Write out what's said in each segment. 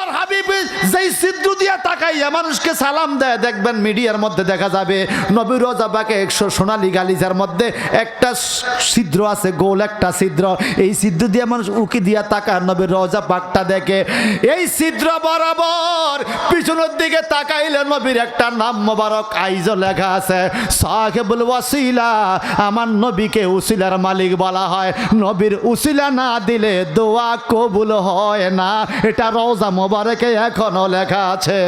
আল্লাহর হাবিব যেই ছিদ্র দিয়ে তাকাইয়া মানুষকে সালাম দেয়, দেখবেন মিডিয়ার মধ্যে দেখা যাবে নবীর রওজা পাকে 100 সোনালী গালিচার মধ্যে একটা ছিদ্র আছে, গোল একটা ছিদ্র। এই ছিদ্র দিয়ে মানুষ উকি দিয়া তাকায়, নবীর রওজা পাকটা দেখে। এই ছিদ্র বরাবর পিছনের দিকে তাকাইলে নবীর একটা নাম মোবারক আইজ লেখা আছে, সাহেবুল ওয়াসিলা। আমার নবীকে উসিলার মালিক বলা হয়। নবীর উসিলা না দিলে দোয়া কবুল হয় না, এটা রওজা মোবারকে এখনো লেখা আছে।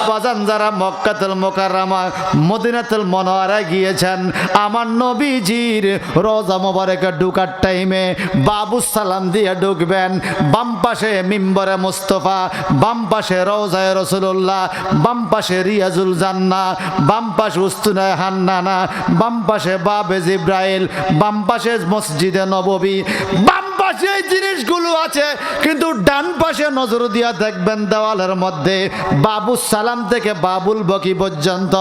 বাজান যারা মক্কাতুল মুকাররমা মদিনাতুল মুনাওয়ারায় গিয়েছেন, আমার নবীজির রওজা মোবারকে ঢোকার টাইমে বাবু সালাম দিয়ে ঢুকবেন। বাম পাশে মিম্বরে মুস্তাফা, বাম পাশে রওজায়ে রাসূলুল্লাহ, বাম পাশে রিয়াজুল জান্নাহ, বাম পাশে উস্তুনায়ে হান্নানা, বাম পাশে বাবে জিব্রাইল, বাম পাশে মসজিদে নববী, বাম পাশে এই জিনিসগুলো আছে। কিন্তু ডান পাশে নজর দিয়া দেখবেন দেওয়ালের মধ্যে বাবু সালাম থেকে বাবুল বকি পর্যন্ত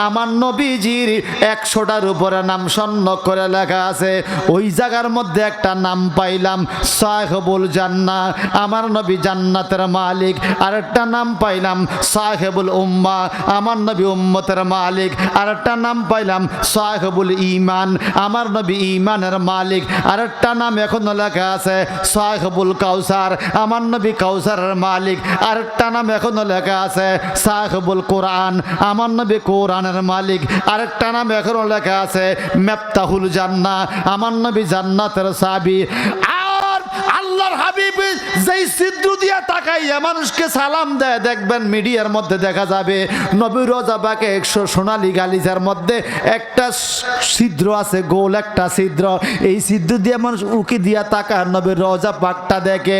আমার নবীজির 100টার উপরে নাম স্বর্ণ করে লেখা আছে। ওই জায়গার মধ্যে একটা নাম পাইলাম সাহেবুল জান্নাহ, আমার নবী জান্নাতের মালিক। আরেকটা নাম পাইলাম সাহেবুল উম্মা, আমার নবী উম্মতের মালিক। আরেকটা নাম পাইলাম সাহেবুল ঈমান, আমার নবী ঈমানের মালিক। আরেকটা নাম এখনো লেখা আছে সাহেবুল কাউসার, আমার নবী কাউসারের মালিক। আরেকটা নাম এখনো লেখা আছে সাহেবুল কোরআন, আমার নবী কোরআনের মালিক। আরেকটা নাম এখনো লেখা আছে মিফতাহুল জান্নাহ, আমার নবী জান্নাতের চাবি। আর আল্লাহর হাবিব যেই ছিদ্র দিয়া তাকাইয়া মানুষকে সালাম দেয়, দেখবেন মিডিয়ার মধ্যে দেখা যাবে নবীর রওজা পাকে 100 সোনালী গালিচার মধ্যে একটা ছিদ্র আছে, গোল একটা ছিদ্র। এই ছিদ্র দিয়ে মানুষ উকি দিয়া তাকায়, নবীর রওজা পাকটা দেখে।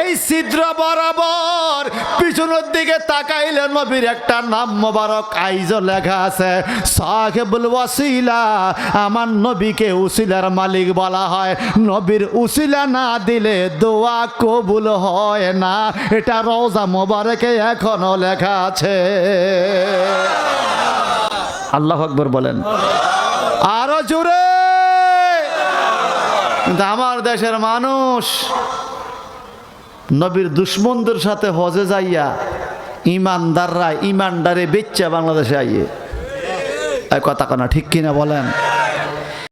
এই ছিদ্র বরাবর পিছনের দিকে তাকাইলে নবীর একটা নাম মোবারক আইজ লেখা আছে, সাহেবুল ওয়াসিলা। আমার নবীকে উসিলার মালিক বলা হয়। নবীর উসিলা না দিলে দোয়া কবুল হয় না, এটা রওজা মোবারকে এখনো লেখা আছে। আল্লাহু আকবার বলেন আরো জোরে। কিন্তু আমার দেশের মানুষ নবীর দুশ্মনদের সাথে হজে যাইয়া ইমানদাররা ইমানদারে বেচ্চা বাংলাদেশে আইয়ে কথা কনা ঠিক কিনা বলেন।